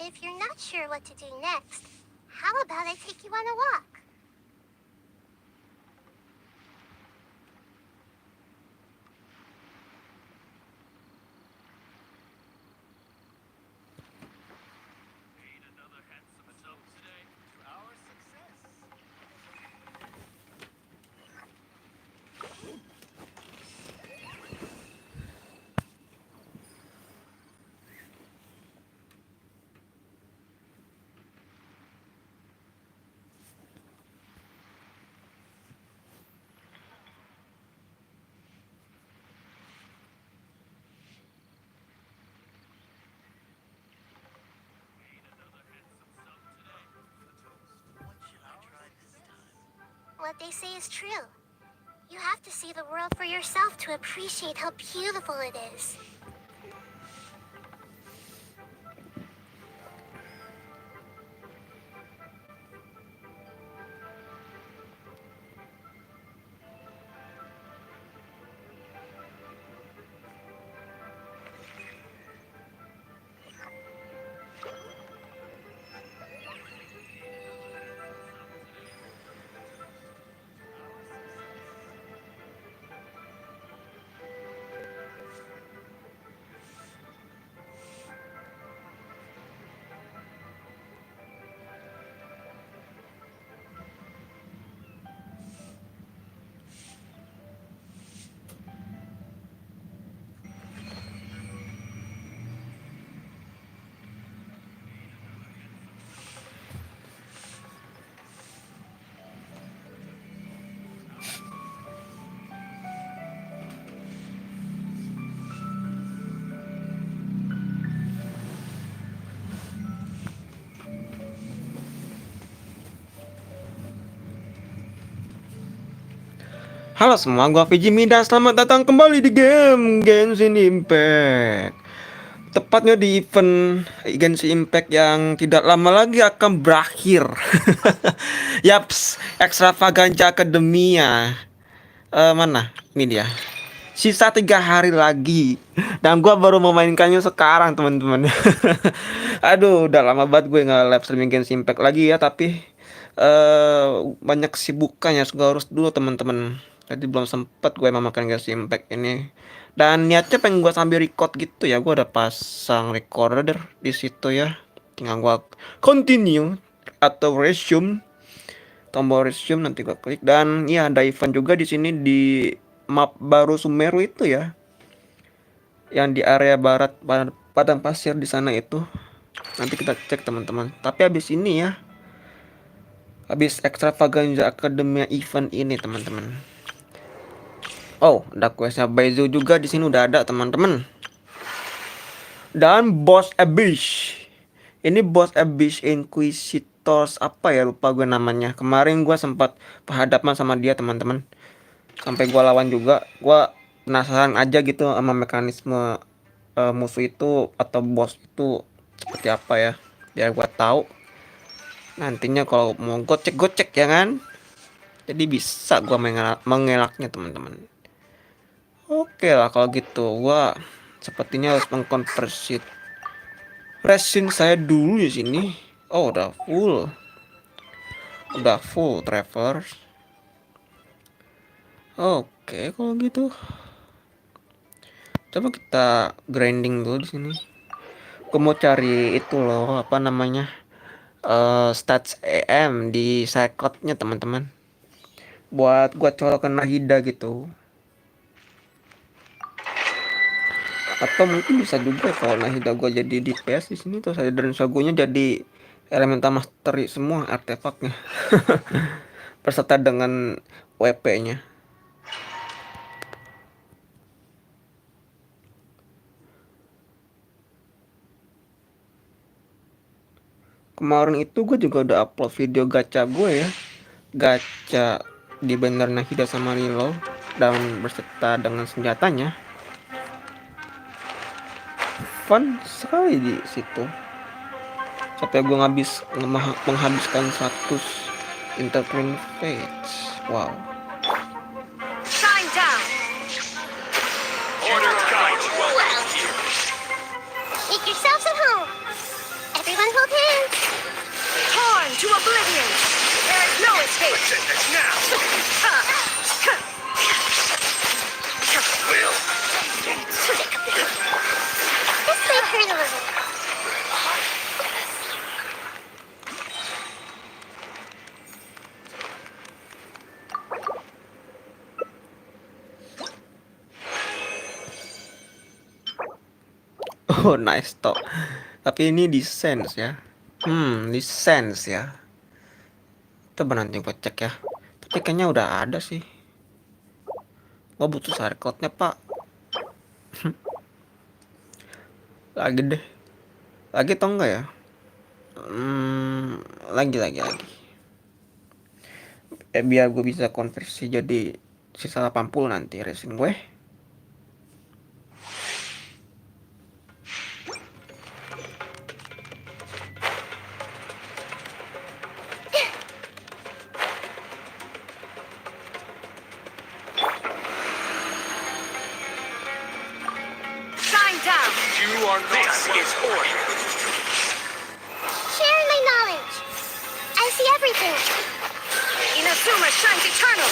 If you're not sure what to do next, how about I take you on a walk? What they say is true. You have to see the world for yourself to appreciate how beautiful it is. Halo semua, gua Vijimi dan selamat datang kembali di game Genshin Impact. Tepatnya di event Genshin Impact yang tidak lama lagi akan berakhir. Yaps, Extravaganza Akademiya. Mana? Ini dia. Sisa 3 hari lagi dan gua baru memainkannya sekarang teman-teman. Aduh, udah lama banget gue nggak live streaming Genshin Impact lagi ya, tapi banyak kesibukannya, gue harus dulu teman-teman. Jadi belum sempet gue memakan Genshin Impact ini. Dan niatnya pengen gue sambil record gitu ya, gue udah pasang recorder di situ ya. Tinggal gue continue atau resume, tombol resume nanti gue klik. Dan ya ada event juga di sini di map baru Sumeru itu ya, yang di area barat padang pasir di sana itu. Nanti kita cek teman-teman. Tapi habis ini ya, habis Extravaganza Akademiya event ini teman-teman. Oh, ada questnya Baizu juga di sini udah ada teman-teman. Dan boss abyss. Ini boss abyss Inquisitors apa ya, lupa gue namanya. Kemarin gue sempat berhadapan sama dia teman-teman. Sampai gue lawan juga. Gue penasaran aja gitu sama mekanisme musuh itu atau bos itu seperti apa ya. Biar gue tahu nantinya kalau mau gocek-gocek ya kan. Jadi bisa gue mengelaknya teman-teman. Oke lah kalau gitu, gua sepertinya harus mengkonversi resin saya dulu di sini. Oh, udah full travelers. Oke kalau gitu, coba kita grinding dulu di sini. Gua mau cari itu loh, apa namanya, stats EM di Saatnya teman-teman. Buat gua colokan Nahida gitu. Atau mungkin bisa juga kalau Nahida gue jadi DPS di sini, terus ada dan sagonya jadi elemental mastery semua artefaknya. Berserta dengan WP-nya. Kemarin itu gue juga udah upload video gacha gue ya. Gacha di banner Nahida sama Lilo dan berserta dengan senjatanya. Fun sekali di situ. Sampai gue menghabiskan 100 entertainment page. Wow. Time down. Make yourselves at home. Everyone hold hands. Torn to oblivion. There is no escape. Let's end this now. Will. This might hurt a little. Oh, nice talk. Tapi ini di sense ya. Di sense ya. Coba nanti gue cek ya. Tapi kayaknya udah ada sih. Gua butuh share-code-nya, Pak. Lagi deh. Lagi atau enggak ya? Lagi. Biar gue bisa konversi jadi sisa 80 nanti resin gue. Shine down. You are not. This is order. Sharing my knowledge. I see everything. Inazuma shines eternal.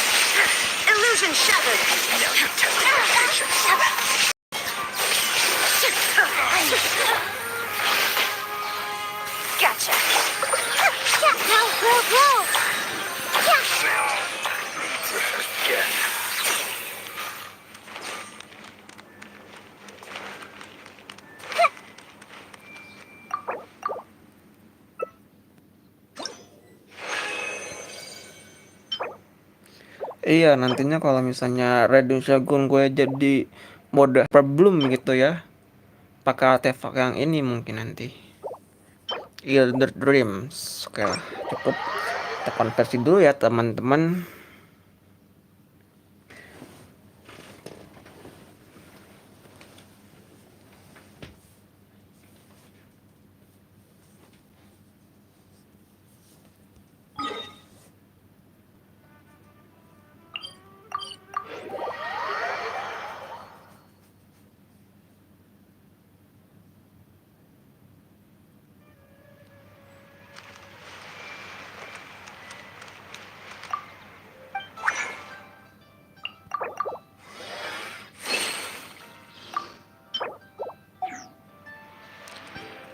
Illusion shattered. Now you test my patience. Gotcha. Whoa. Again. Iya, nantinya kalau misalnya Raiden Shogun gue jadi mode problem gitu ya. Pakai artefak yang ini mungkin nanti. Elder Dreams. Oke lah, cukup. Kita konversi dulu ya, teman-teman.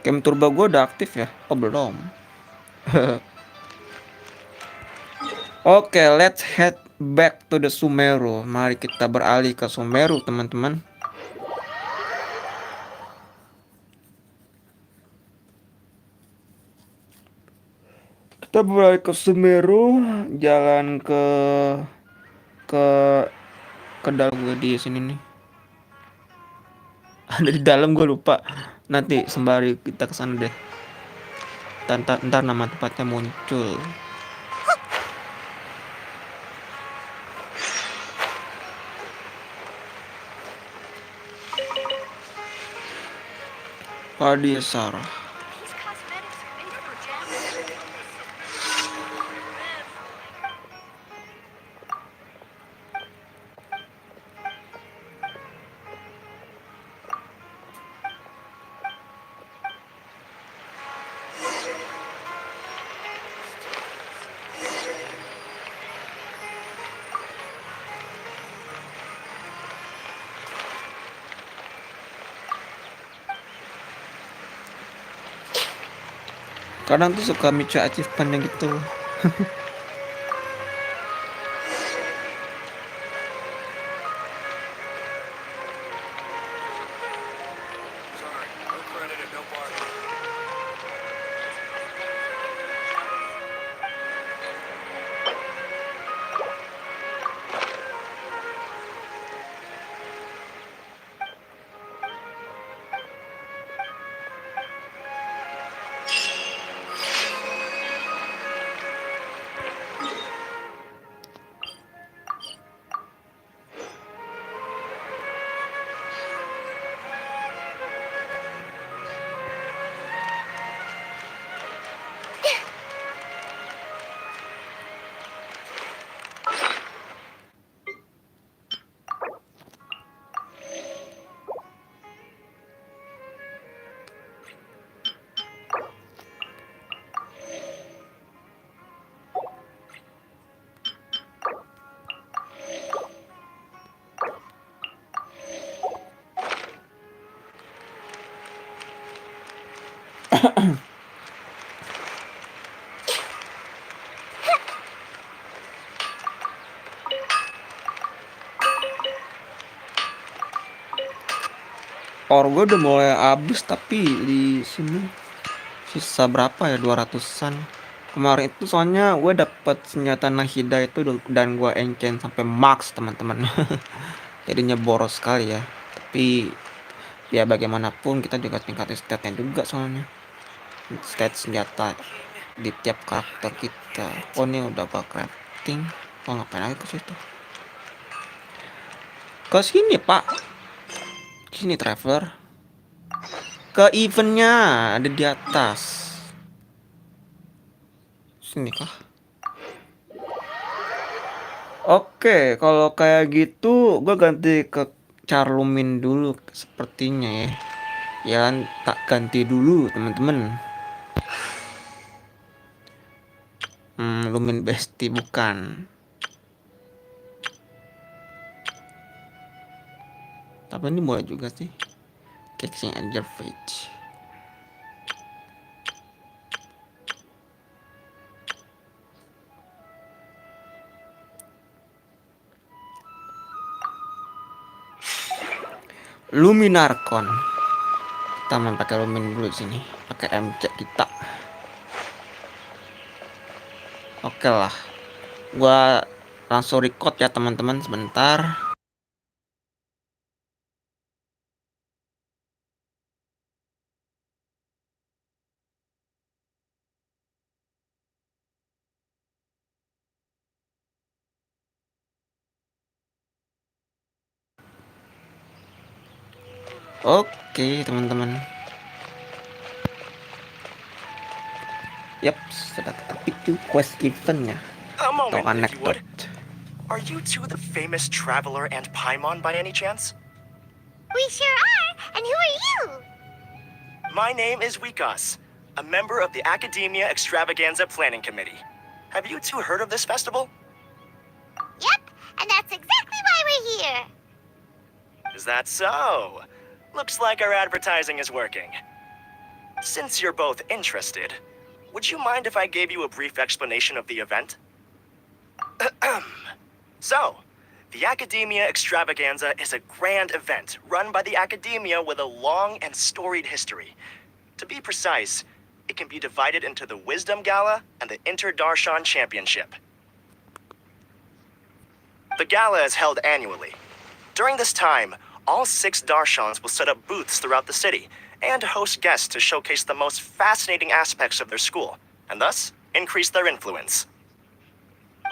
Game turbo gue udah aktif ya? Oh belum. Oke, let's head back to the Sumeru. Mari kita beralih ke Sumeru, teman-teman. Kita beralih ke Sumeru, jalan ke ke dalam gue di sini nih. Ada di dalam, gue lupa. Nanti sembari kita ke sana deh. Ntar nama tempatnya muncul. Hadiah Sarah. These cosmetics are made for gems. Kadang tuh suka micu achievement gitu. Sorry, no credit and no bargain. Or gue udah mulai habis tapi di sini sisa berapa ya, 200-an. Kemarin itu soalnya gue dapet senjata Nahida itu dan gue enchant sampai max teman-teman. Jadinya boros sekali ya. Tapi ya bagaimanapun kita juga tingkatin statnya juga soalnya. Stat senjata di tiap karakter kita. Oh ini udah gua crafting. Oh ngapain lagi ke situ? Ke sini pak. Sini traveler. Ke eventnya ada di atas. Sini kah? Oke, kalau kayak gitu gue ganti ke Carlumin dulu sepertinya ya. Ya kan, tak ganti dulu teman-teman. Lumin Besti bukan. Tapi ini boleh juga sih. Catching Angel Page. Luminarkon. Kita main pakai Lumin dulu sini. Pakai MC kita. Oke lah. Gua langsung record ya teman-teman sebentar. Oke teman-teman. Yap, sudah kepicu quest eventnya. A Atau moment, if you would. anekdot. Are you two the famous traveler and Paimon by any chance? We sure are. And who are you? My name is Wikas, a member of the Akademiya Extravaganza Planning Committee. Have you two heard of this festival? Yep, and that's exactly why we're here. Is that so? Looks like our advertising is working. Since you're both interested, would you mind if I gave you a brief explanation of the event? So, the Akademiya Extravaganza is a grand event run by the Akademiya with a long and storied history. To be precise, it can be divided into the Wisdom Gala and the Inter-Darshan Championship. The gala is held annually. During this time, all 6 Darshans will set up booths throughout the city and host guests to showcase the most fascinating aspects of their school, and thus increase their influence.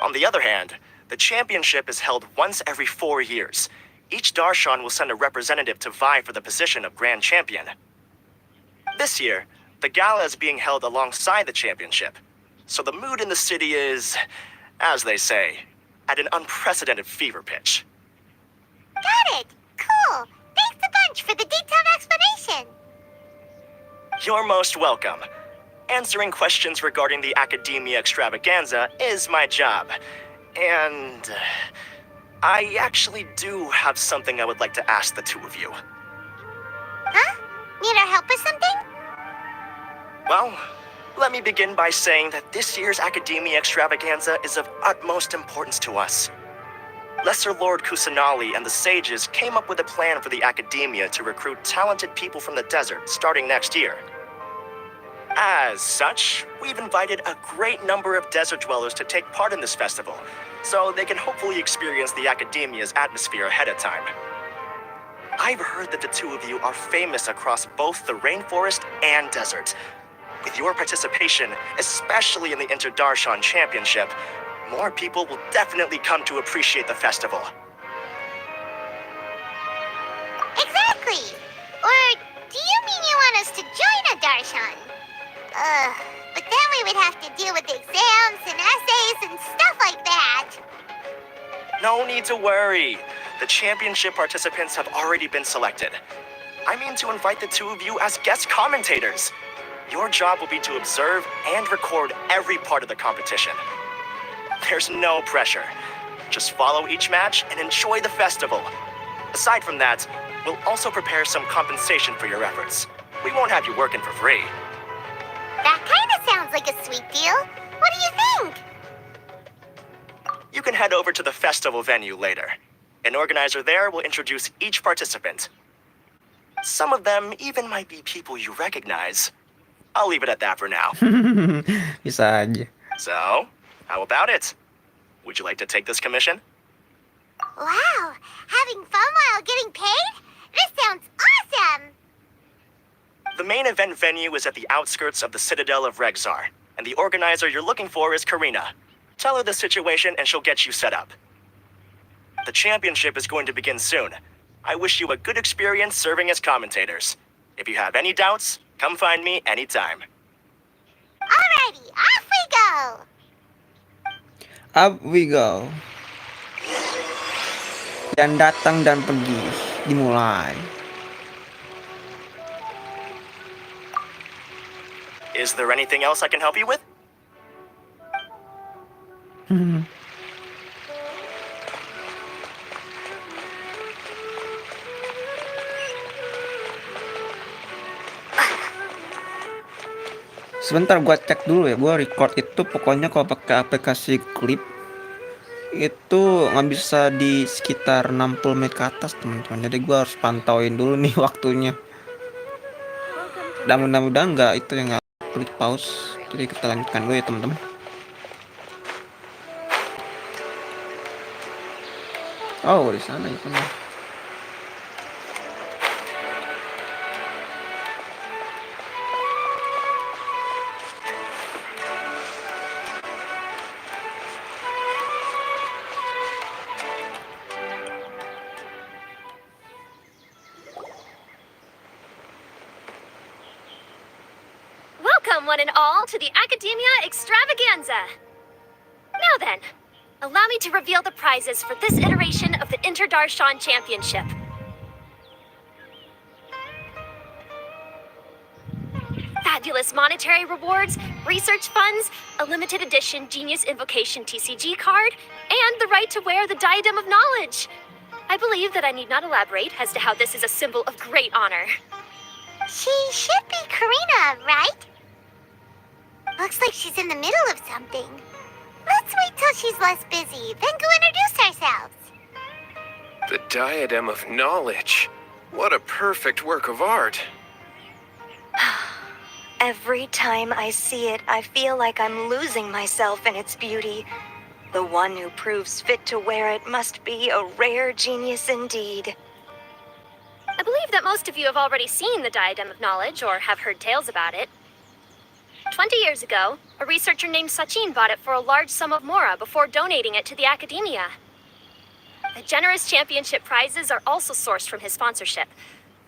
On the other hand, the championship is held once every 4 years. Each Darshan will send a representative to vie for the position of Grand Champion. This year, the gala is being held alongside the championship, so the mood in the city is, as they say, at an unprecedented fever pitch. Got it. Cool. Thanks a bunch for the detailed explanation. You're most welcome. Answering questions regarding the Akademiya Extravaganza is my job. And I actually do have something I would like to ask the two of you. Huh? Need our help with something? Well, let me begin by saying that this year's Akademiya Extravaganza is of utmost importance to us. Lesser Lord Kusanali and the sages came up with a plan for the Akademiya to recruit talented people from the desert starting next year. As such, we've invited a great number of desert dwellers to take part in this festival, so they can hopefully experience the Akademiya's atmosphere ahead of time. I've heard that the two of you are famous across both the rainforest and desert. With your participation, especially in the Inter-Darshan Championship, more people will definitely come to appreciate the festival. Exactly. Or do you mean you want us to join a Darshan? But then we would have to deal with exams and essays and stuff like that. No need to worry. The championship participants have already been selected. I mean to invite the two of you as guest commentators. Your job will be to observe and record every part of the competition. There's no pressure. Just follow each match and enjoy the festival. Aside from that, we'll also prepare some compensation for your efforts. We won't have you working for free. That kind of sounds like a sweet deal. What do you think? You can head over to the festival venue later. An organizer there will introduce each participant. Some of them even might be people you recognize. I'll leave it at that for now. Bisa aja. So, how about it? Would you like to take this commission? Wow, having fun while getting paid? This sounds awesome! The main event venue is at the outskirts of the Citadel of Rexar, and the organizer you're looking for is Karina. Tell her the situation and she'll get you set up. The championship is going to begin soon. I wish you a good experience serving as commentators. If you have any doubts, come find me anytime. Alrighty, off we go! Up we go. Dan datang dan pergi. Dimulai. Is there anything else I can help you with? Sebentar gua cek dulu ya. Gua record itu pokoknya kalau pakai aplikasi klip itu nggak bisa di sekitar 60 menit ke atas teman-teman. Jadi gua harus pantauin dulu nih waktunya. Dan mudah-mudahan nggak itu yang nggak klik pause. Jadi kita lanjutkan dulu ya teman-teman. Oh di sana ya teman. Welcome, one and all, to the Akademiya Extravaganza. Now then, allow me to reveal the prizes for this iteration of the Inter-Darshan Championship. Fabulous monetary rewards, research funds, a limited edition Genius Invocation TCG card, and the right to wear the Diadem of Knowledge. I believe that I need not elaborate as to how this is a symbol of great honor. She should be Karina, right? Looks like she's in the middle of something. Let's wait till she's less busy, then go introduce ourselves. The Diadem of Knowledge. What a perfect work of art. Every time I see it, I feel like I'm losing myself in its beauty. The one who proves fit to wear it must be a rare genius indeed. I believe that most of you have already seen the Diadem of Knowledge or have heard tales about it. 20 years ago, a researcher named Sachin bought it for a large sum of Murah before donating it to the Akademiya. The generous championship prizes are also sourced from his sponsorship.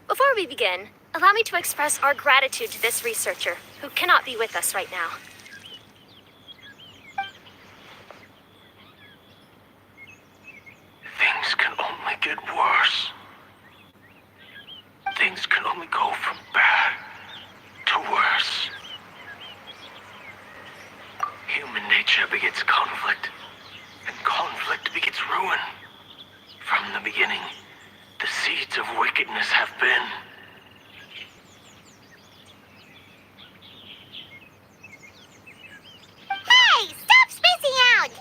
Before we begin, allow me to express our gratitude to this researcher, who cannot be with us right now. Things can only get worse. Things can only go from bad to worse. Human nature begets conflict, and conflict begets ruin. From the beginning, the seeds of wickedness have been. Hey, stop spacing out!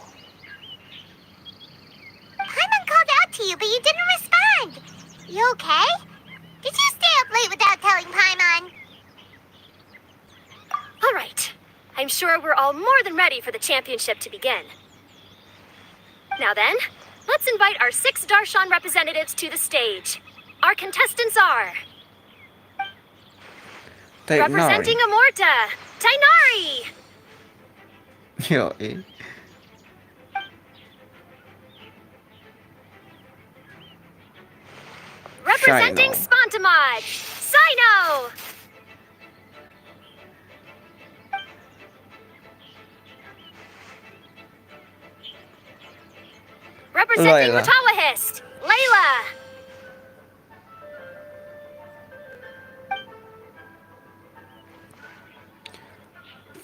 Paimon called out to you, but you didn't respond. You okay? Did you stay up late without telling Paimon? All right. I'm sure we're all more than ready for the championship to begin. Now then, let's invite our 6 Darshan representatives to the stage. Our contestants are... Representing Amorta, Tainari! Yo, Representing Shino. Spontamod, Sino! Representing Layla. Mutawahist, Layla!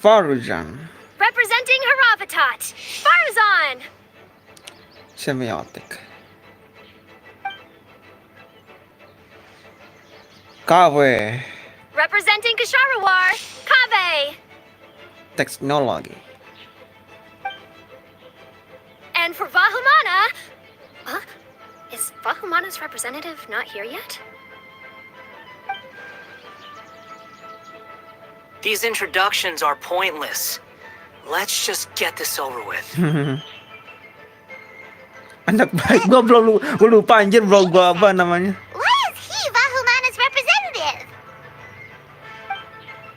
Farujan. Representing Haravatat, Farzan! Semiotic. Kawe. Representing Kasharawar, Kave! teknologi. And for Vahumana... Huh? Is Vahumana's representative not here yet? These introductions are pointless. Let's just get this over with. Anak baik, gua lupa anjir bro gua apa namanya. Why is he Vahumana's representative?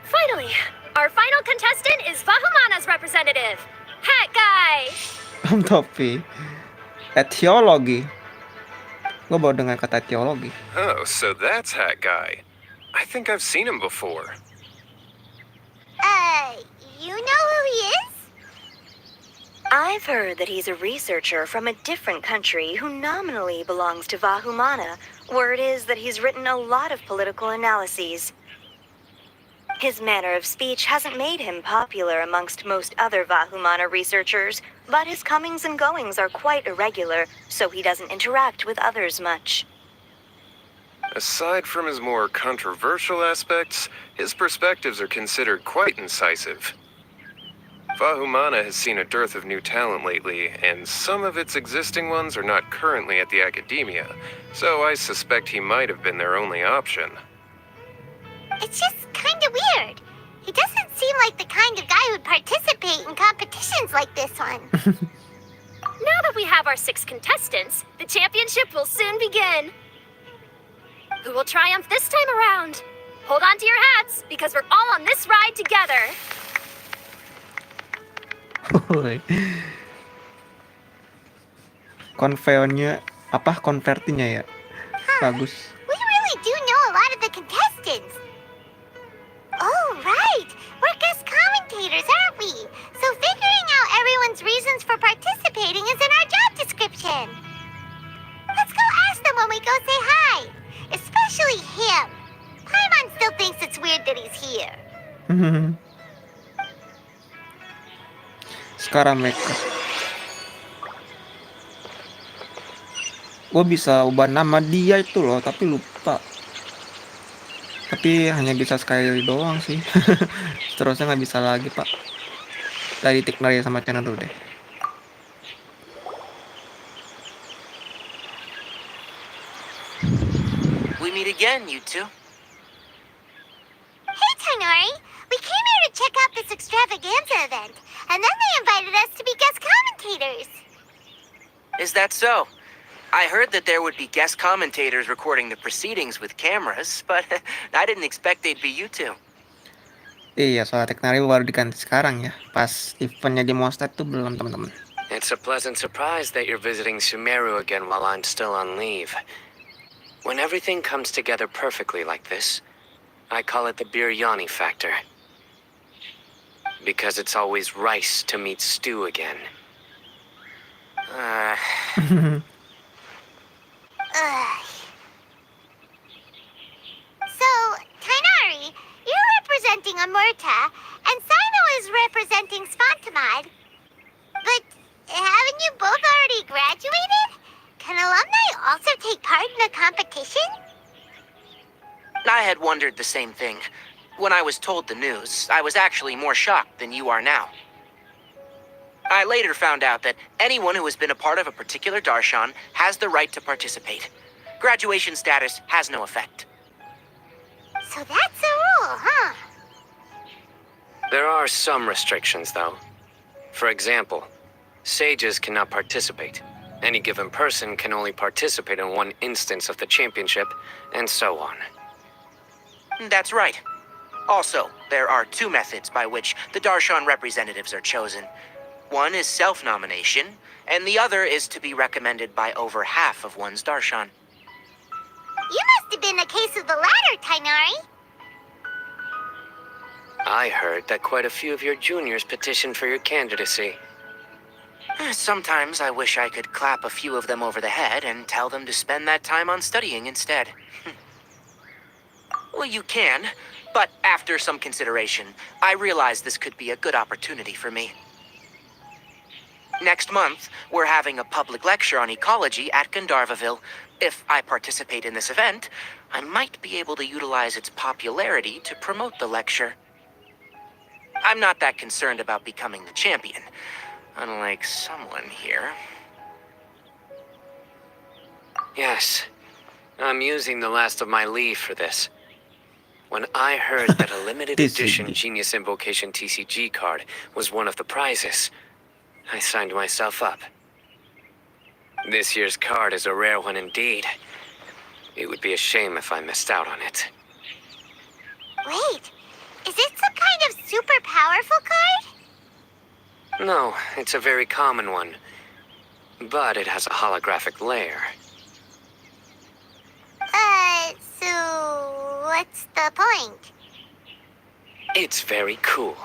Finally, our final contestant is Vahumana's representative, Hat Guy. Topi. Etiologi. Gua baru dengar kata etiologi. Oh, so that's Hat Guy. I think I've seen him before. You know who he is? I've heard that he's a researcher from a different country who nominally belongs to Vahumana. Word is that he's written a lot of political analyses. His manner of speech hasn't made him popular amongst most other Vahumana researchers, but his comings and goings are quite irregular, so he doesn't interact with others much. Aside from his more controversial aspects, his perspectives are considered quite incisive. Vahumana has seen a dearth of new talent lately, and some of its existing ones are not currently at the Akademiya, so I suspect he might have been their only option. It's just kinda weird. He doesn't seem like the kind of guy who'd participate in competitions like this one. Now that we have our 6 contestants, the championship will soon begin. Who will triumph this time around? Hold on to your hats, because we're all on this ride together. Konvernya apa konvertinya ya? Bagus. We really do know a lot of the contestants. Oh, right. We're guest commentators, aren't we? So figuring out everyone's reasons for participating is in our job description. Let's go ask them when we go say hi. Especially him. Paimon still thinks it's weird that he's here. Sekarang mereka. Gue bisa ubah nama dia itu loh, tapi lupa. Tapi hanya bisa sekali doang sih. Seterusnya nggak bisa lagi pak. Dari Tiknari sama channel dulu deh. We meet again, you two. Hey, Tainari. We came here to check out this Extravaganza event, and then they invited us to be guest commentators. Is that so? I heard that there would be guest commentators recording the proceedings with cameras, but I didn't expect they'd be you two. Iya, soal Tiknari baru diganti sekarang ya. Pas eventnya di Mostat tuh belum teman-teman. It's a pleasant surprise that you're visiting Sumeru again while I'm still on leave. When everything comes together perfectly like this, I call it the biryani factor. Because it's always rice to meet stew again. So, Tainari, you're representing Amurta, and Sino is representing Spantamad. But haven't you both already graduated? Can alumni also take part in a competition? I had wondered the same thing. When I was told the news, I was actually more shocked than you are now. I later found out that anyone who has been a part of a particular darshan has the right to participate. Graduation status has no effect. So that's a rule, huh? There are some restrictions, though. For example, sages cannot participate. Any given person can only participate in one instance of the championship, and so on. That's right. Also, there are 2 methods by which the darshan representatives are chosen. One is self-nomination, and the other is to be recommended by over half of one's darshan. You must have been a case of the latter, Tainari. I heard that quite a few of your juniors petitioned for your candidacy. Sometimes I wish I could clap a few of them over the head and tell them to spend that time on studying instead. Well, you can, but after some consideration, I realize this could be a good opportunity for me. Next month, we're having a public lecture on ecology at Gandharvaville. If I participate in this event, I might be able to utilize its popularity to promote the lecture. I'm not that concerned about becoming the champion, unlike someone here. Yes, I'm using the last of my leave for this. When I heard that a limited edition TCG. Genius Invocation TCG card was one of the prizes, I signed myself up. This year's card is a rare one indeed. It would be a shame if I missed out on it. Wait, is it some kind of super powerful card? No, it's a very common one. But it has a holographic layer. So what's the point? It's very cool.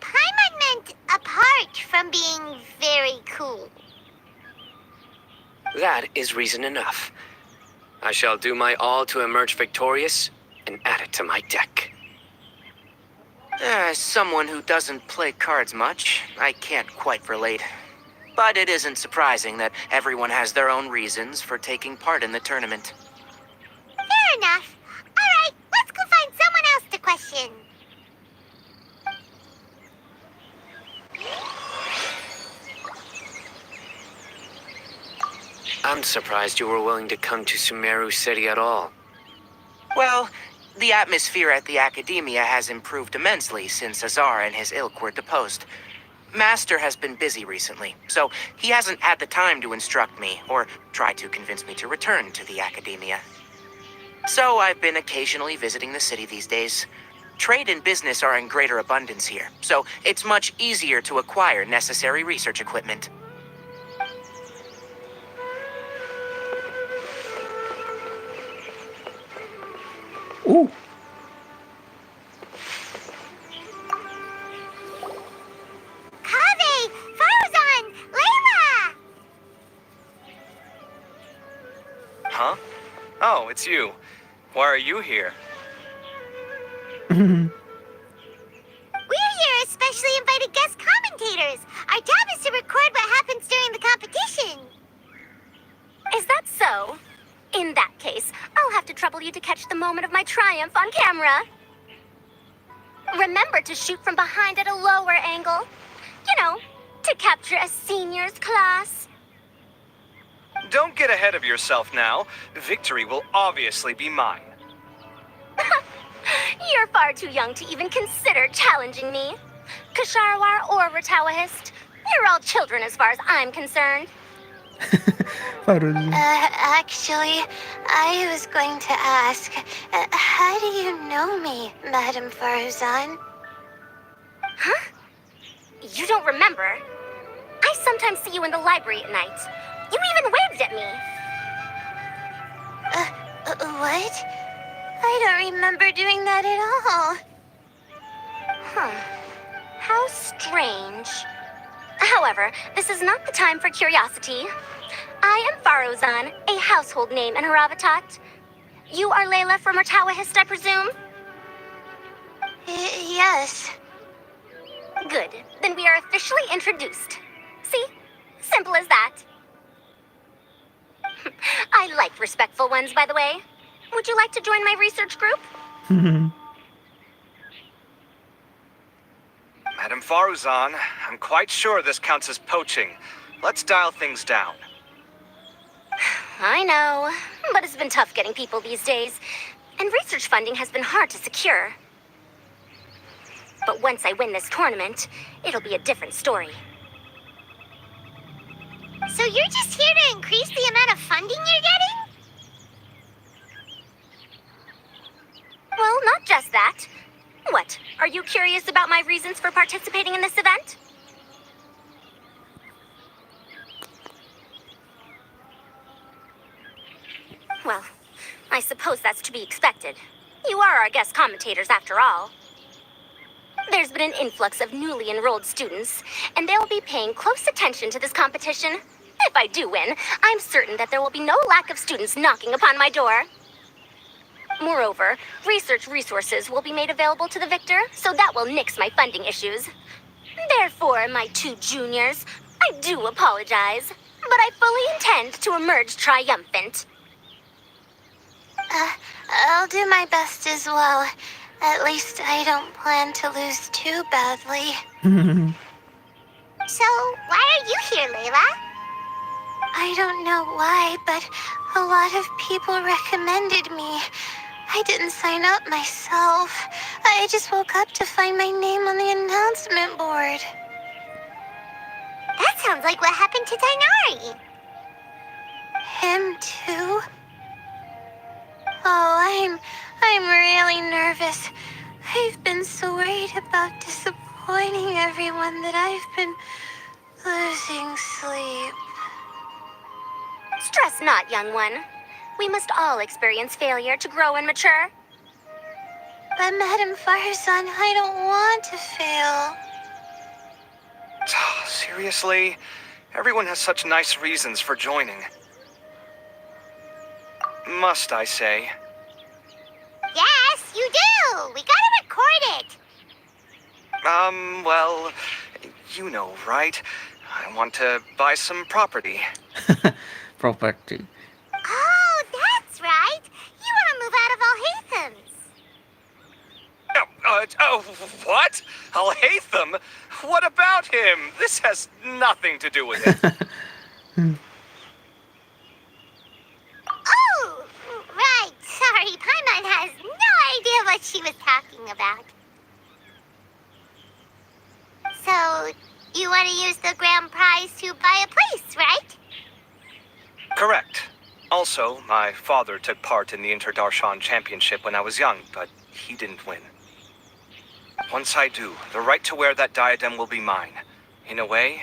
Paimon meant apart from being very cool. That is reason enough. I shall do my all to emerge victorious and add it to my deck. As someone who doesn't play cards much, I can't quite relate. But it isn't surprising that everyone has their own reasons for taking part in the tournament. Fair enough. Alright, let's go find someone else to question. I'm surprised you were willing to come to Sumeru City at all. Well, the atmosphere at the Akademiya has improved immensely since Azar and his ilk were deposed. Master has been busy recently, so he hasn't had the time to instruct me or try to convince me to return to the Akademiya. So I've been occasionally visiting the city these days. Trade and business are in greater abundance here, so it's much easier to acquire necessary research equipment. Ooh. Kaveh! Farzan! Layla! Huh? Oh, it's you. Why are you here? We're here as specially invited guest commentators. Our job is to record what happens during the competition. Is that so? In that case, I'll have to trouble you to catch the moment of my triumph on camera. Remember to shoot from behind at a lower angle. You know, to capture a seniors class. Don't get ahead of yourself now. Victory will obviously be mine. You're far too young to even consider challenging me. Kasharwar or Ratawahist, you're all children as far as I'm concerned. Farzan. Actually, I was going to ask, how do you know me, Madam Farzan? Huh? You don't remember? I sometimes see you in the library at night. You even waved at me. What? I don't remember doing that at all. Huh. How strange. However, this is not the time for curiosity. I am Farozan, a household name in Haravatat. You are Layla from Ratawahist, I presume? Yes. Good. Then we are officially introduced. See? Simple as that. I like respectful ones, by the way. Would you like to join my research group? Madam Faruzan, I'm quite sure this counts as poaching. Let's dial things down. I know, but it's been tough getting people these days, and research funding has been hard to secure. But once I win this tournament, it'll be a different story. So you're just here to increase the amount of funding you're getting? Well, not just that. What, are you curious about my reasons for participating in this event? Well, I suppose that's to be expected. You are our guest commentators after all. There's been an influx of newly enrolled students, and they'll be paying close attention to this competition. If I do win, I'm certain that there will be no lack of students knocking upon my door. Moreover, research resources will be made available to the victor, so that will nix my funding issues. Therefore, my two juniors, I do apologize, but I fully intend to emerge triumphant. I'll do my best as well. At least I don't plan to lose too badly. So, why are you here, Layla? I don't know why, but a lot of people recommended me. I didn't sign up myself. I just woke up to find my name on the announcement board. That sounds like what happened to Dainari. Him too? Oh, I'm really nervous. I've been so worried about disappointing everyone that I've been losing sleep. Stress not, young one. We must all experience failure to grow and mature. But Madame Farzan, I don't want to fail. Seriously? Everyone has such nice reasons for joining. Must I say? Yes, you do! We gotta record it! Well, you know, right? I want to buy some property. Property. Oh, that's right! You wanna move out of Alhaitham's. What? Al-Haytham? What about him? This has nothing to do with it. Oh, right. Sorry, Paimon has no idea what she was talking about. So, you want to use the grand prize to buy a place, right? Correct. Also, my father took part in the Interdarshan Championship when I was young, but he didn't win. Once I do, the right to wear that diadem will be mine. In a way,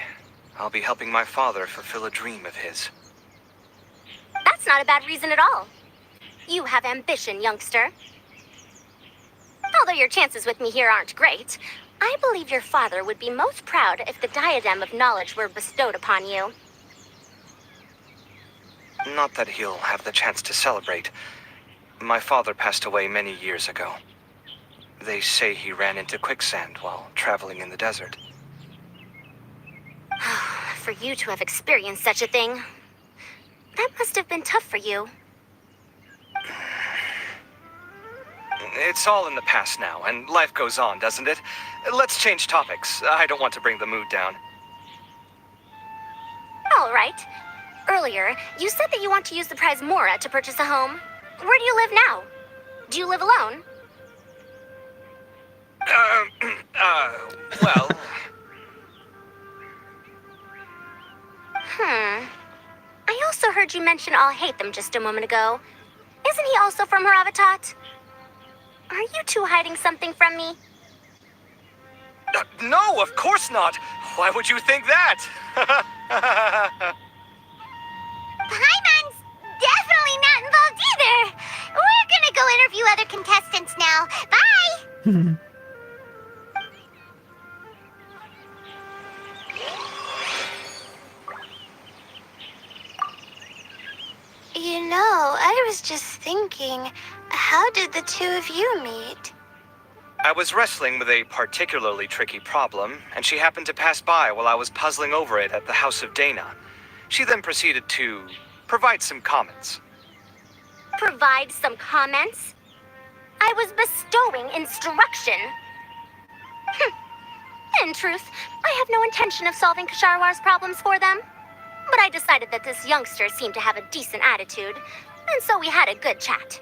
I'll be helping my father fulfill a dream of his. That's not a bad reason at all. You have ambition, youngster. Although your chances with me here aren't great, I believe your father would be most proud if the diadem of knowledge were bestowed upon you. Not that he'll have the chance to celebrate. My father passed away many years ago. They say he ran into quicksand while traveling in the desert. For you to have experienced such a thing, that must have been tough for you. It's all in the past now, and life goes on, doesn't it? Let's change topics. I don't want to bring the mood down. All right. Earlier, you said that you want to use the prize Murah to purchase a home. Where do you live now? Do you live alone? Well... I also heard you mention Al-Haytham just a moment ago. Isn't he also from Haravatat? Are you two hiding something from me? No, of course not! Why would you think that? Paimon's definitely not involved either. We're gonna go interview other contestants now. Bye! You know, I was just thinking, how did the two of you meet? I was wrestling with a particularly tricky problem, and she happened to pass by while I was puzzling over it at the house of Dana. She then proceeded to provide some comments. Provide some comments? I was bestowing instruction. In truth, I have no intention of solving Kasharwar's problems for them. But I decided that this youngster seemed to have a decent attitude, and so we had a good chat.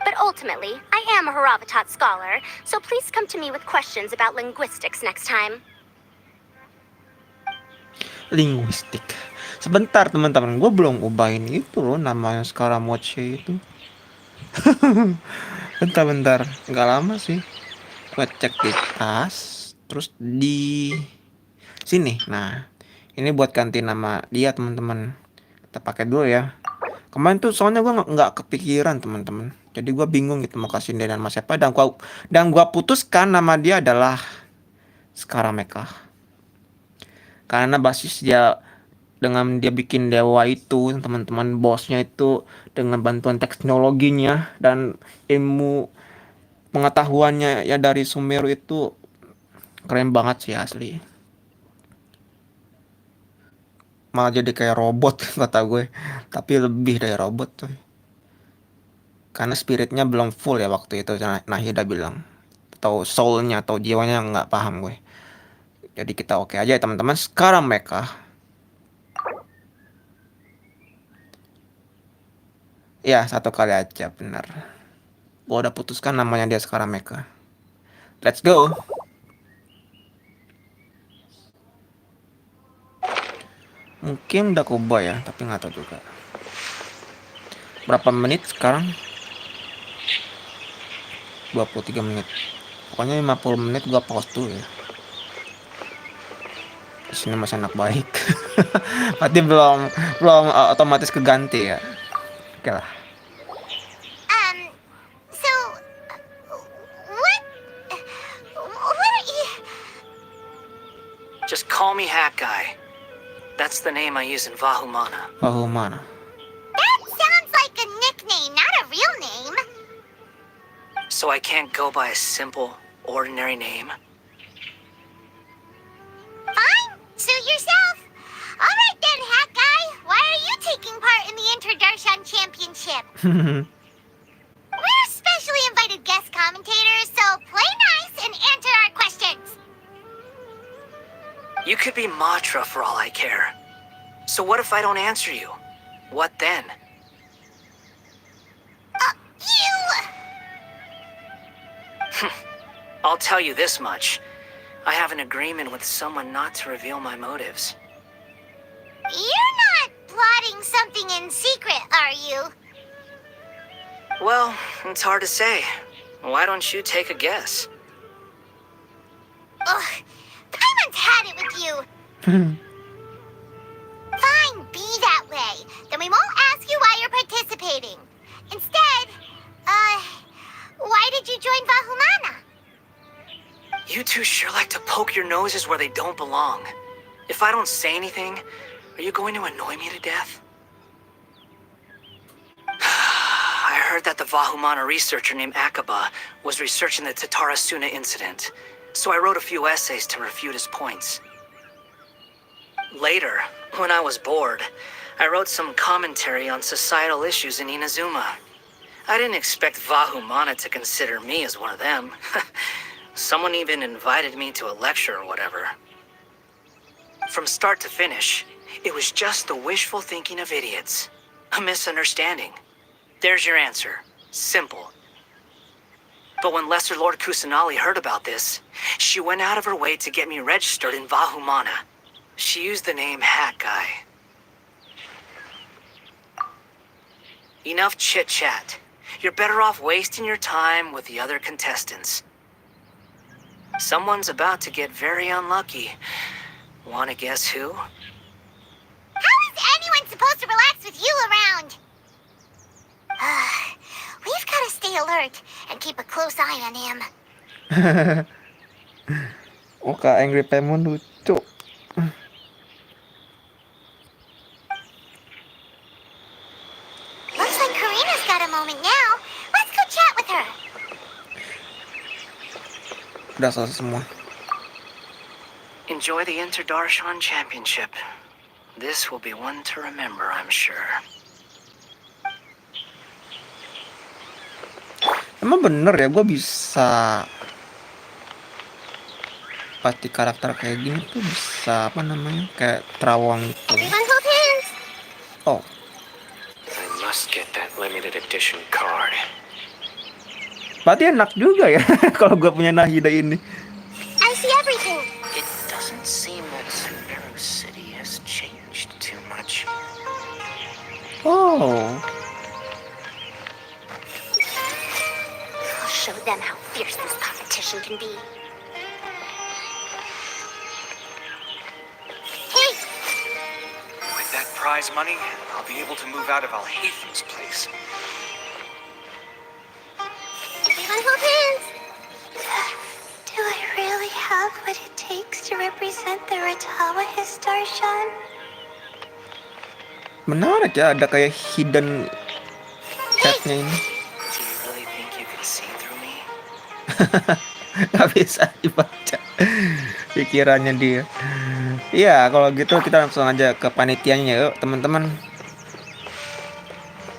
But ultimately, I am a Haravatat scholar, so please come to me with questions about linguistics next time. Linguistik. Sebentar teman-teman, gue belum ubahin itu loh namanya sekarang moche itu. Bentar, nggak lama sih. Gue cek di tas, terus di sini. Nah, ini buat ganti nama dia teman-teman. Kita pakai dulu ya. Kemarin tuh soalnya gue nggak kepikiran teman-teman. Jadi gue bingung gitu mau kasih dia nama siapa. Dan gue putuskan nama dia adalah Skarameka. Karena basis dia dengan dia bikin dewa itu teman-teman, bosnya itu dengan bantuan teknologinya dan ilmu pengetahuannya ya dari Sumeru itu keren banget sih asli. Malah jadi kayak robot kata gue, tapi lebih dari robot coy. Karena spiritnya belum full ya waktu itu, Nahida bilang. Atau soulnya atau jiwanya nggak paham gue. Jadi kita oke aja ya teman-teman. Sekarang mereka. Ya, 1 kali aja, benar. Gue udah putuskan namanya dia sekarang mereka. Let's go. Mungkin udah coba ya, tapi nggak tahu juga. Berapa menit sekarang? 23 menit. Pokoknya 50 menit gua pause dulu ya. Di sini masih anak baik. Berarti belum otomatis keganti ya. Oke lah. So, what are you... Just call me Hat Guy. That's the name I use in Vahumana. Vahumana. That sounds like a nickname, not a real name. So I can't go by a simple, ordinary name? Fine, suit yourself. All right then, Hat Guy. Why are you taking part in the Interdarshan Championship? We're specially invited guest commentators, so play nice and answer our questions. You could be Matra for all I care. So what if I don't answer you? What then? You... I'll tell you this much. I have an agreement with someone not to reveal my motives. You're not plotting something in secret, are you? Well, it's hard to say. Why don't you take a guess? Ugh, Paimon's had it with you. Fine, be that way. Then we won't ask you why you're participating. Instead, why did you join Vahumana? You two sure like to poke your noses where they don't belong. If I don't say anything, are you going to annoy me to death? I heard that the Vahumana researcher named Akaba was researching the Tatarasuna incident, so I wrote a few essays to refute his points. Later, when I was bored, I wrote some commentary on societal issues in Inazuma. I didn't expect Vahumana to consider me as one of them. Someone even invited me to a lecture or whatever. From start to finish, it was just the wishful thinking of idiots. A misunderstanding. There's your answer. Simple. But when Lesser Lord Kusanali heard about this, she went out of her way to get me registered in Vahumana. She used the name Hat Guy. Enough chit-chat. You're better off wasting your time with the other contestants. Someone's about to get very unlucky. Wanna guess who? How is anyone supposed to relax with you around? We've got to stay alert and keep a close eye on him. Oh, Kak Angry Paimon lucu. Looks like Karina's got a moment now. Let's go chat with her. Udah selesai semua. Enjoy the Interdarshan Championship. This will be one to remember, I'm sure. Emang bener ya gue bisa pasti karakter kayak gini tuh bisa apa namanya kayak terawang gitu. Everyone hold hands. Oh, I must get that limited edition card. berarti enak juga ya kalau gue punya Nahida ini. I see everything. It doesn't seem that Sumeru City has changed too much. Oh, I'll show them how fierce this competition can be. Hey, With that prize money, I'll be able to move out of Alhaitham's place. everyone hold hands. Do I really have what it takes to represent the Ratawa Histarshan? menarik ya ada kayak hidden chatnya ini. Do you really think you can see through me? Gak bisa dibaca pikirannya dia. Iya, kalau gitu kita langsung aja ke panitianya yuk teman-teman.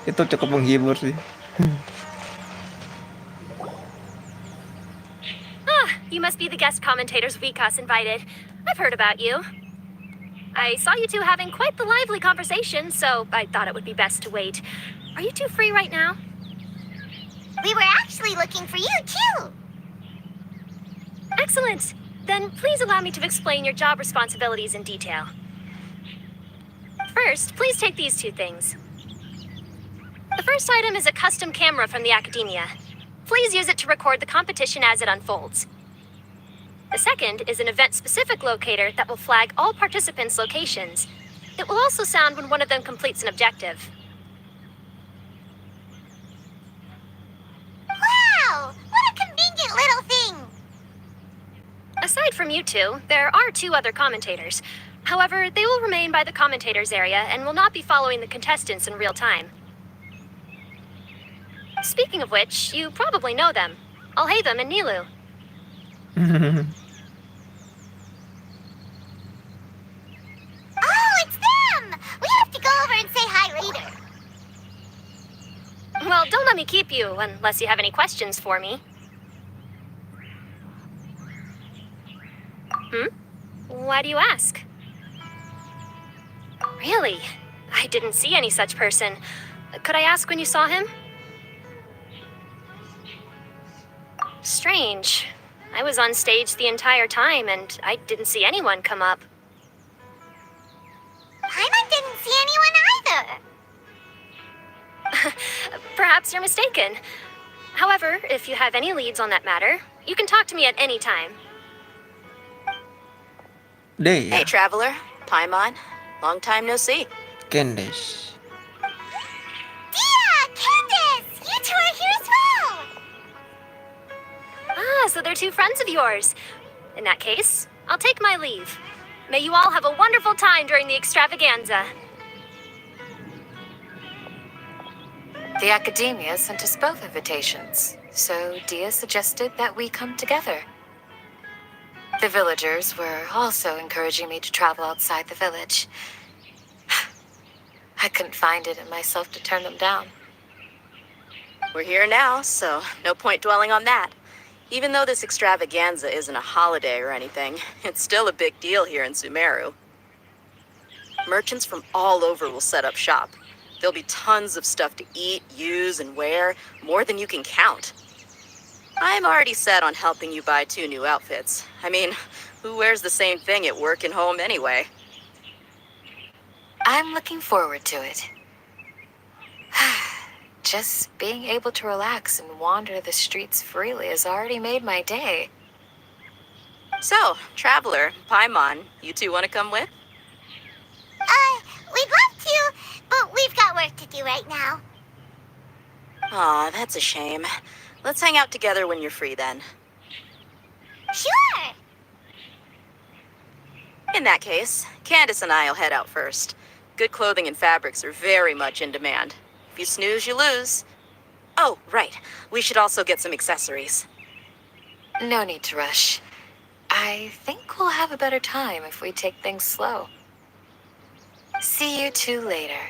Itu cukup menghibur sih. must be the guest commentators Vikas invited. I've heard about you. I saw you two having quite the lively conversation, so I thought it would be best to wait. Are you two free right now? We were actually looking for you, too. Excellent. Then please allow me to explain your job responsibilities in detail. First, please take these two things. The first item is a custom camera from the Akademiya. Please use it to record the competition as it unfolds. The second is an event-specific locator that will flag all participants' locations. It will also sound when one of them completes an objective. Wow! What a convenient little thing! Aside from you two, there are two other commentators. However, they will remain by the commentators area and will not be following the contestants in real time. Speaking of which, you probably know them. Alhaitham and Nilu. Oh, it's them! We have to go over and say hi later. Well, don't let me keep you unless you have any questions for me. Why do you ask? Really? I didn't see any such person. Could I ask when you saw him? Strange. I was on stage the entire time and I didn't see anyone come up. Paimon didn't see anyone either. Perhaps you're mistaken. However, if you have any leads on that matter, you can talk to me at any time. Deh ya, Hey, traveler. Paimon. Long time no see. Candice. Dia! Candace! You two are here as well! Ah, so they're two friends of yours. In that case, I'll take my leave. May you all have a wonderful time during the extravaganza. The Akademiya sent us both invitations, so Dia suggested that we come together. The villagers were also encouraging me to travel outside the village. I couldn't find it in myself to turn them down. We're here now, so no point dwelling on that. Even though this extravaganza isn't a holiday or anything, it's still a big deal here in Sumeru. Merchants from all over will set up shop. There'll be tons of stuff to eat, use, and wear, more than you can count. I'm already set on helping you buy 2 new outfits. I mean, who wears the same thing at work and home anyway? I'm looking forward to it. Just being able to relax and wander the streets freely has already made my day. So, traveler, Paimon, you two want to come with? We'd love to, but we've got work to do right now. Aw, that's a shame. Let's hang out together when you're free then. Sure! In that case, Candace and I'll head out first. Good clothing and fabrics are very much in demand. If you snooze, you lose. Oh, right. We should also get some accessories. No need to rush. I think we'll have a better time if we take things slow. See you two later.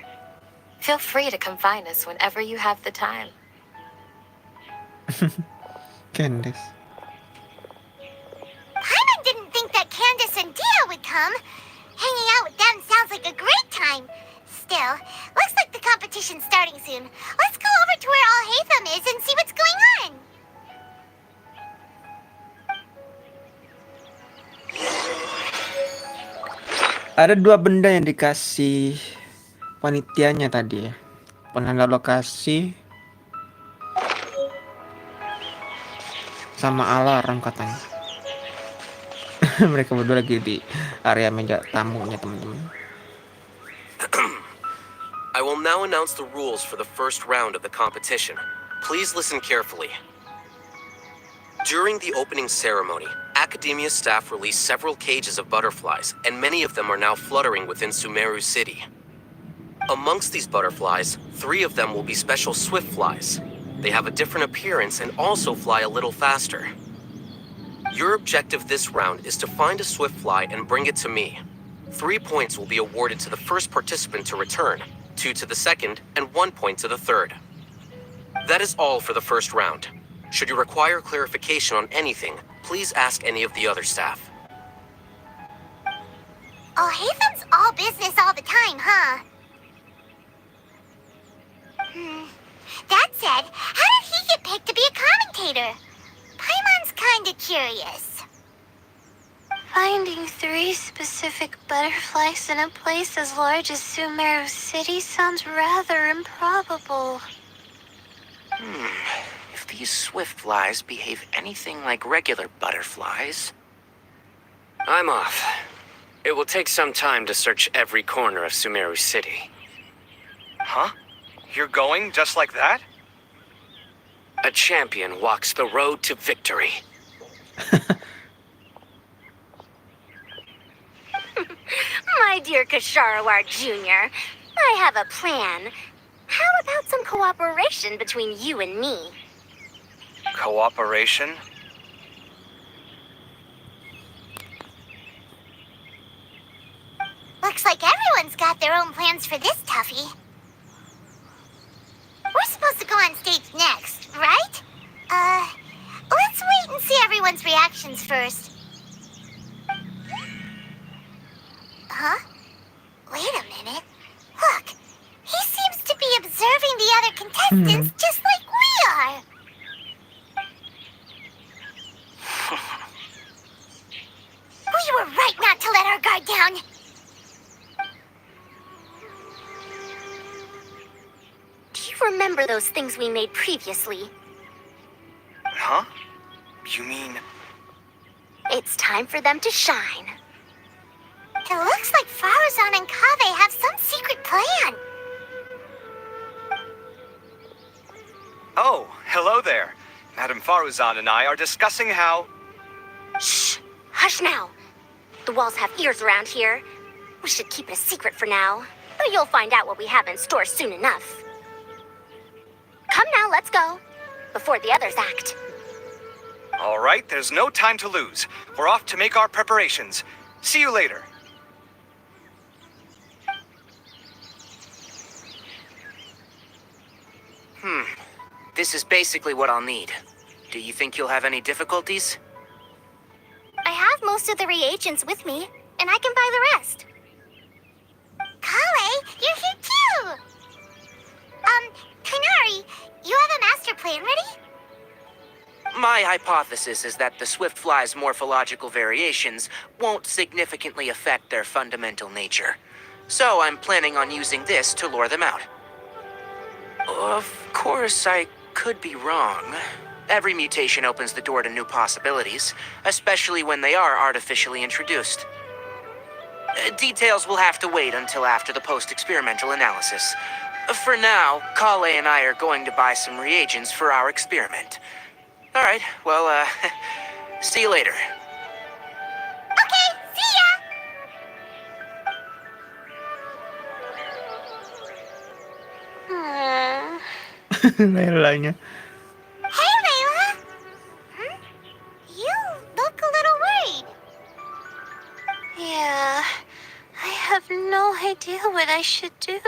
Feel free to come find us whenever you have the time. Candice. Paimon didn't think that Candace and Dia would come. Hanging out with them sounds like a great time. Still, looks like the competition's starting soon. Let's go over to where Alhaitham is and see what's going on. Ada 2 benda yang dikasih panitianya tadi ya. Penanda lokasi sama alarm katanya. Mereka berdua lagi di area meja tamunya, teman-teman. I will now announce the rules for the first round of the competition. Please listen carefully. During the opening ceremony, Akademiya staff released several cages of butterflies, and many of them are now fluttering within Sumeru City. Amongst these butterflies, 3 of them will be special swift flies. They have a different appearance and also fly a little faster. Your objective this round is to find a swift fly and bring it to me. 3 points will be awarded to the first participant to return, 2 to the second, and 1 point to the third. That is all for the first round. Should you require clarification on anything, please ask any of the other staff. Oh, Haven's all business all the time, huh? That said, how did he get picked to be a commentator? Paimon's kinda curious. Finding 3 specific butterflies in a place as large as Sumeru City sounds rather improbable. If these swift flies behave anything like regular butterflies... I'm off. It will take some time to search every corner of Sumeru City. Huh? You're going just like that? A champion walks the road to victory. My dear Kasharawar Jr., I have a plan. How about some cooperation between you and me? Cooperation? Looks like everyone's got their own plans for this toughie. We're supposed to go on stage next, right? Let's wait and see everyone's reactions first. Huh? Wait a minute. Look, he seems to be observing the other contestants just like we are. We were right not to let our guard down. Do you remember those things we made previously? Huh? You mean... It's time for them to shine. It looks like Faruzan and Kaveh have some secret plan. Oh, hello there. Madame Faruzan and I are discussing how... Shh! Hush now. The walls have ears around here. We should keep it a secret for now. But you'll find out what we have in store soon enough. Come now, let's go. Before the others act. All right, there's no time to lose. We're off to make our preparations. See you later. This is basically what I'll need. Do you think you'll have any difficulties? I have most of the reagents with me, and I can buy the rest. Kale, you're here too! Kanari, you have a master plan ready? My hypothesis is that the swift fly's morphological variations won't significantly affect their fundamental nature. So I'm planning on using this to lure them out. Of course, I could be wrong. Every mutation opens the door to new possibilities, especially when they are artificially introduced. Details will have to wait until after the post-experimental analysis. For now, Kale and I are going to buy some reagents for our experiment. Alright, well, see you later. Okay, see ya! Leilanya. Hey, Layla! You look a little worried. Yeah, I have no idea what I should do.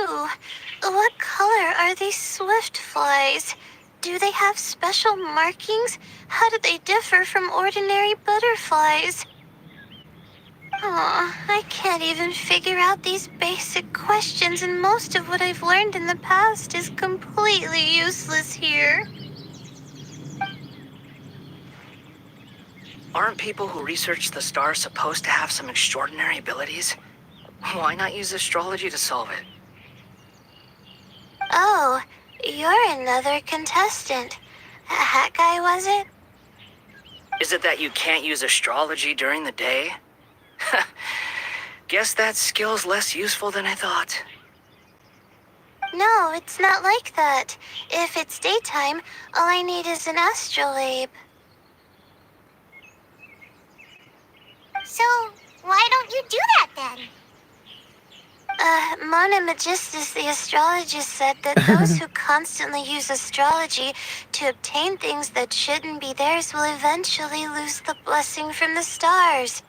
What color are these swift flies? Do they have special markings? How do they differ from ordinary butterflies? I can't even figure out these basic questions, and most of what I've learned in the past is completely useless here. Aren't people who research the stars supposed to have some extraordinary abilities? Why not use astrology to solve it? Oh, you're another contestant. That guy, was it? Is it that you can't use astrology during the day? Guess that skill's less useful than I thought. No, it's not like that. If it's daytime, all I need is an astrolabe. So, why don't you do that then? Mona Magistus, the astrologist, said that those who constantly use astrology to obtain things that shouldn't be theirs will eventually lose the blessing from the stars.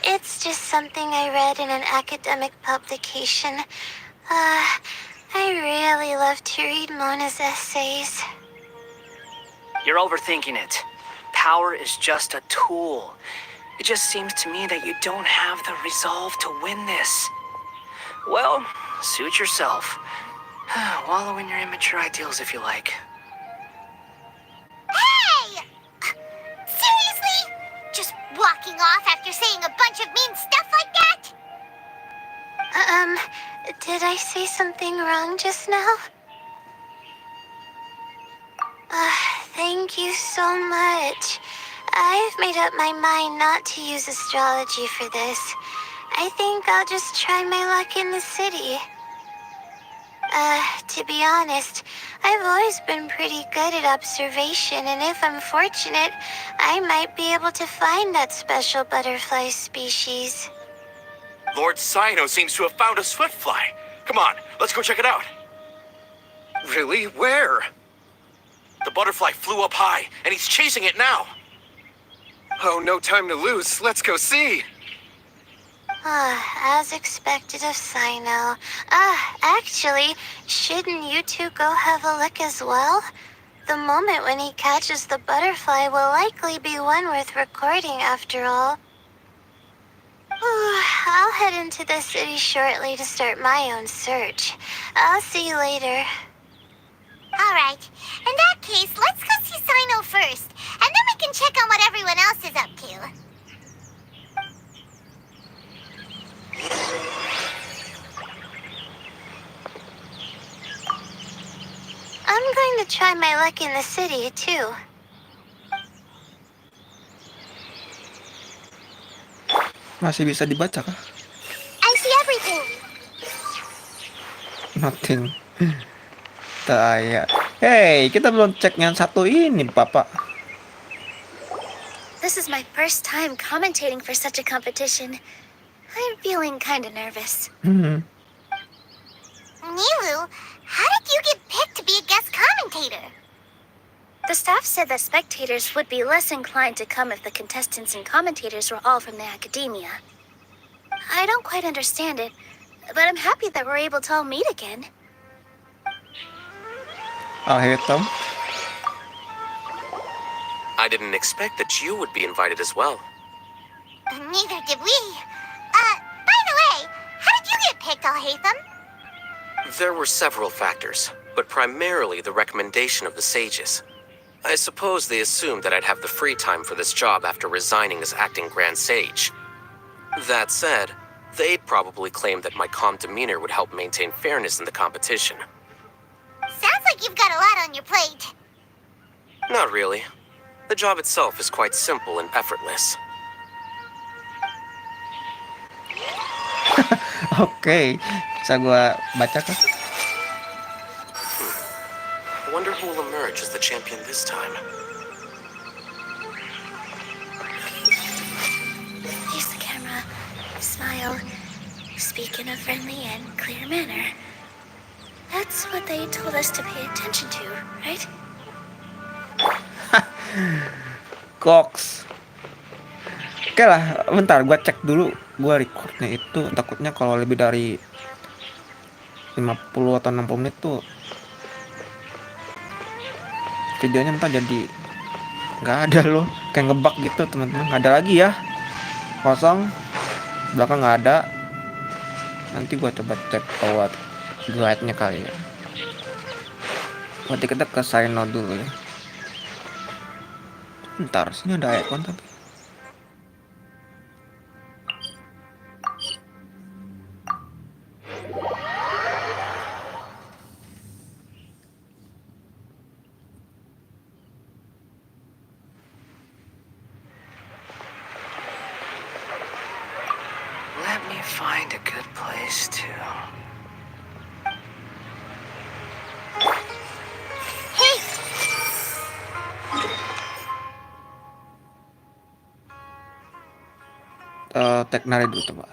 It's just something I read in an academic publication. I really love to read Mona's essays. You're overthinking it. Power is just a tool. It just seems to me that you don't have the resolve to win this. Well, suit yourself. Wallow in your immature ideals if you like. Hey! Seriously? Just walking off after saying a bunch of mean stuff like that? Did I say something wrong just now? Thank you so much. I've made up my mind not to use astrology for this. I think I'll just try my luck in the city. To be honest, I've always been pretty good at observation, and if I'm fortunate, I might be able to find that special butterfly species. Lord Sino seems to have found a swiftfly. Come on, let's go check it out. Really? Where? The butterfly flew up high, and he's chasing it now. Oh, no time to lose. Let's go see. As expected of Sino. Actually, shouldn't you two go have a look as well? The moment when he catches the butterfly will likely be one worth recording after all. I'll head into the city shortly to start my own search. I'll see you later. Alright, in that case, let's go see Sino first, and then we can check on what everyone else is up to. I'm going to try my luck in the city, too. Masih bisa dibaca kah? I see everything. Nothing. Taya. Hey, kita belum cek yang satu ini, Bapak. This is my first time commentating for such a competition. I'm feeling kinda nervous. Hmm. Nilu, how did you get picked to be a guest commentator? The staff said that spectators would be less inclined to come if the contestants and commentators were all from the Akademiya. I don't quite understand it, but I'm happy that we're able to all meet again. I'll hit them. I didn't expect that you would be invited as well. Neither did we. By the way, how did you get picked, Alhaitham? There were several factors, but primarily the recommendation of the sages. I suppose they assumed that I'd have the free time for this job after resigning as acting Grand Sage. That said, they'd probably claim that my calm demeanor would help maintain fairness in the competition. Sounds like you've got a lot on your plate. Not really. The job itself is quite simple and effortless. Oke, bisa gua baca kah? I wonder who will emerge as the champion this time. Use the camera. Smile. Speak in a friendly and clear manner. That's what they told us to pay attention to, right? Cox. Oke lah, bentar gua cek dulu. Gua recordnya itu takutnya kalau lebih dari 50 atau 60 menit tuh videonya entah jadi nggak ada loh, kayak ngebug gitu teman-teman. Nggak ada lagi ya, kosong, belakang nggak ada. Nanti gua coba cek lewat guide-nya kali ya. Nanti kita ke Sino dulu ya. Bentar, sini ada icon tapi. Let me find a good place to... Tek nari dulu coba.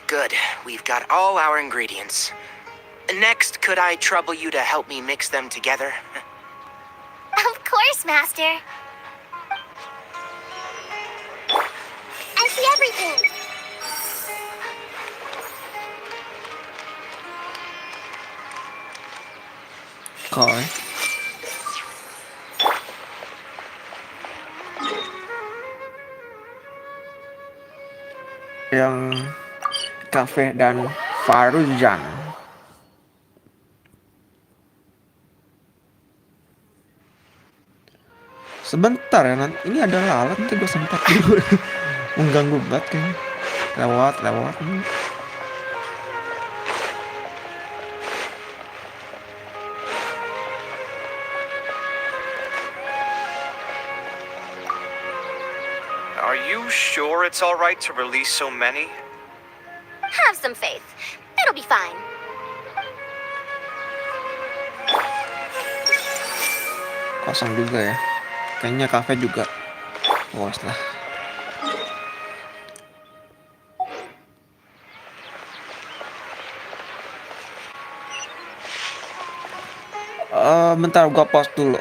Good. We've got all our ingredients. Next, could I trouble you to help me mix them together? Of course, Master. see everything. Okay. Yang Cafe dan Faruzan. Sebentar ya, nanti ini ada lalat nanti gue sempat dulu. Mengganggu banget kayaknya. Lewat. Are you sure it's alright to release so many? Have some faith. It'll be fine. Kosong juga ya. Kayaknya kafe juga. Awas lah. Bentar gua pause dulu.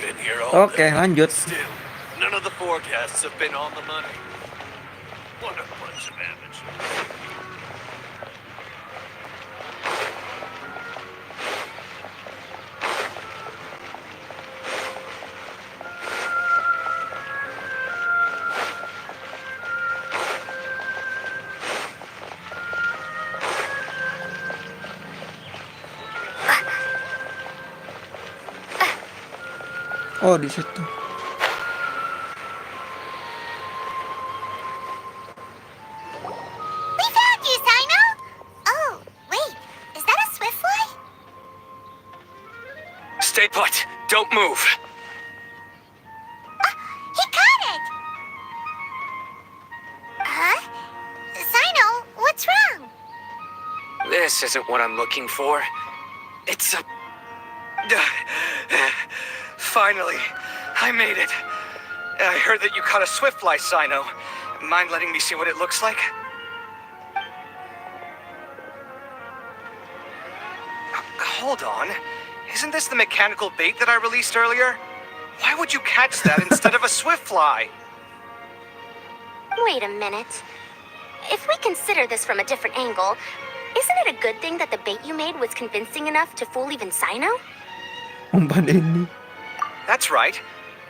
Been here all Oke, day. lanjut. Still, none of the forecasts have been on the money. What a bunch of amateurs. Oh, di situ. We found you, Sino! Oh, wait, is that a swiftfly? Stay put. Don't move. He caught it! Huh? Sino, what's wrong? This isn't what I'm looking for. It's a... Finally, I made it. I heard that you caught a swiftfly, Sino. Mind letting me see what it looks like? Hold on. Isn't this the mechanical bait that I released earlier? Why would you catch that instead of a swiftfly? Wait a minute. If we consider this from a different angle, isn't it a good thing that the bait you made was convincing enough to fool even Sino? Umpan ini. That's right.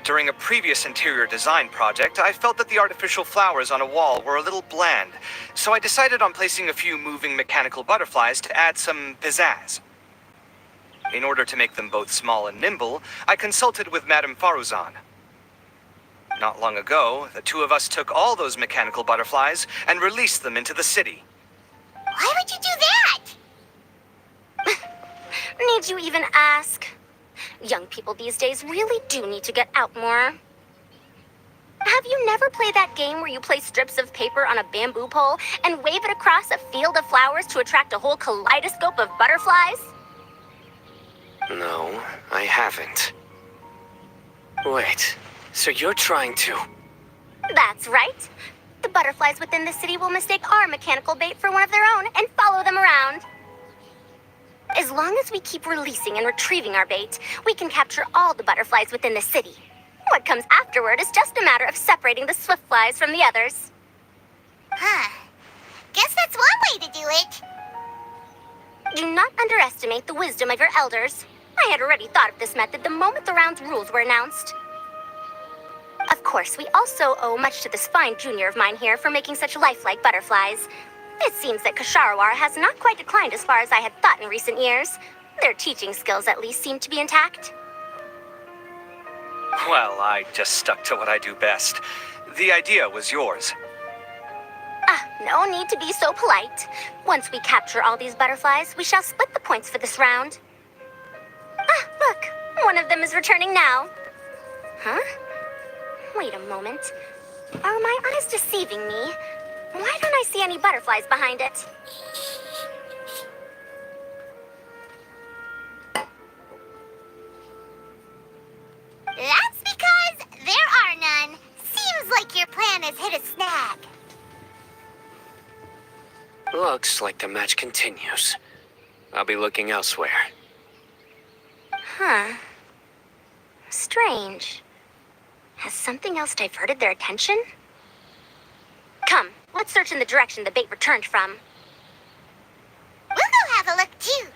During a previous interior design project, I felt that the artificial flowers on a wall were a little bland, so I decided on placing a few moving mechanical butterflies to add some pizzazz. In order to make them both small and nimble, I consulted with Madame Faruzan. Not long ago, the two of us took all those mechanical butterflies and released them into the city. Why would you do that? Need you even ask? Young people these days really do need to get out more. Have you never played that game where you place strips of paper on a bamboo pole and wave it across a field of flowers to attract a whole kaleidoscope of butterflies? No, I haven't. Wait, so you're trying to... That's right. The butterflies within the city will mistake our mechanical bait for one of their own and follow them around. As long as we keep releasing and retrieving our bait, we can capture all the butterflies within the city. What comes afterward is just a matter of separating the swift flies from the others. Huh. Guess that's one way to do it. Do not underestimate the wisdom of your elders. I had already thought of this method the moment the round's rules were announced. Of course, we also owe much to this fine junior of mine here for making such lifelike butterflies. It seems that Kasharawar has not quite declined as far as I had thought in recent years. Their teaching skills at least seem to be intact. Well, I just stuck to what I do best. The idea was yours. No need to be so polite. Once we capture all these butterflies, we shall split the points for this round. Look, one of them is returning now. Huh? Wait a moment. Are my eyes deceiving me? Why don't I see any butterflies behind it? That's because there are none. Seems like your plan has hit a snag. Looks like the match continues. I'll be looking elsewhere. Huh. Strange. Has something else diverted their attention? Come, let's search in the direction the bait returned from. We'll go have a look too.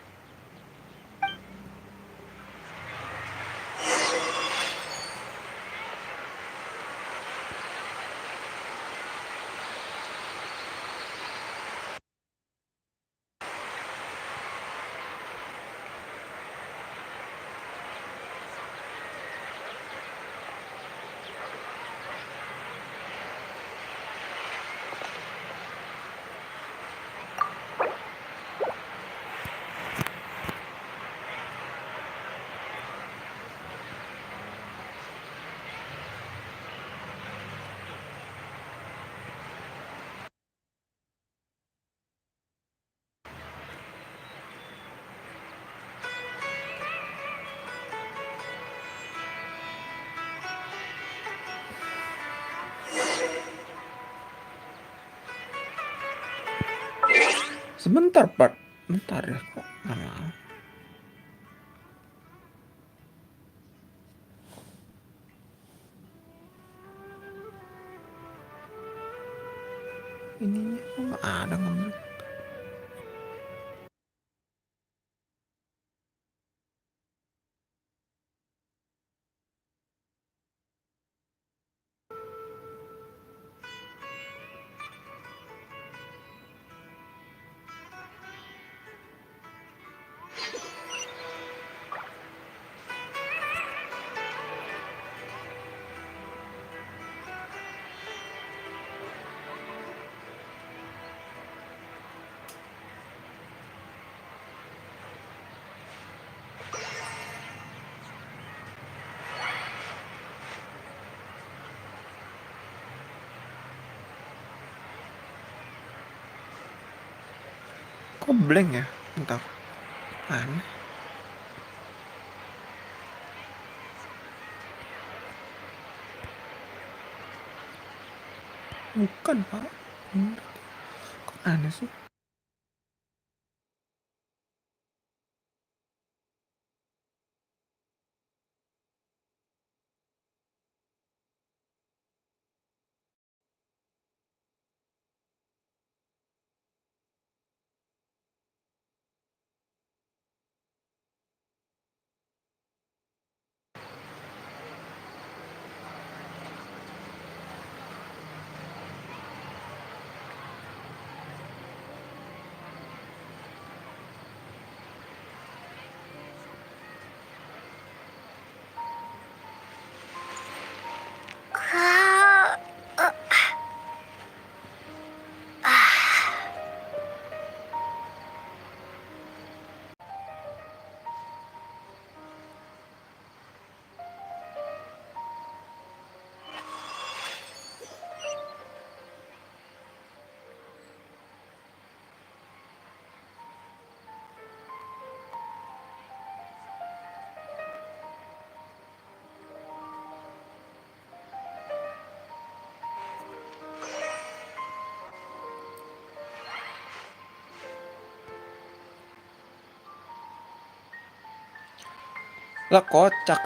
Sebentar, Pak. Bentar ya, kok. Mana? Ininya kok nggak ada ngambil. Kok blank ya? Bentar. Aneh. Bukan, Pak. Kok aneh sih? Lah kocak.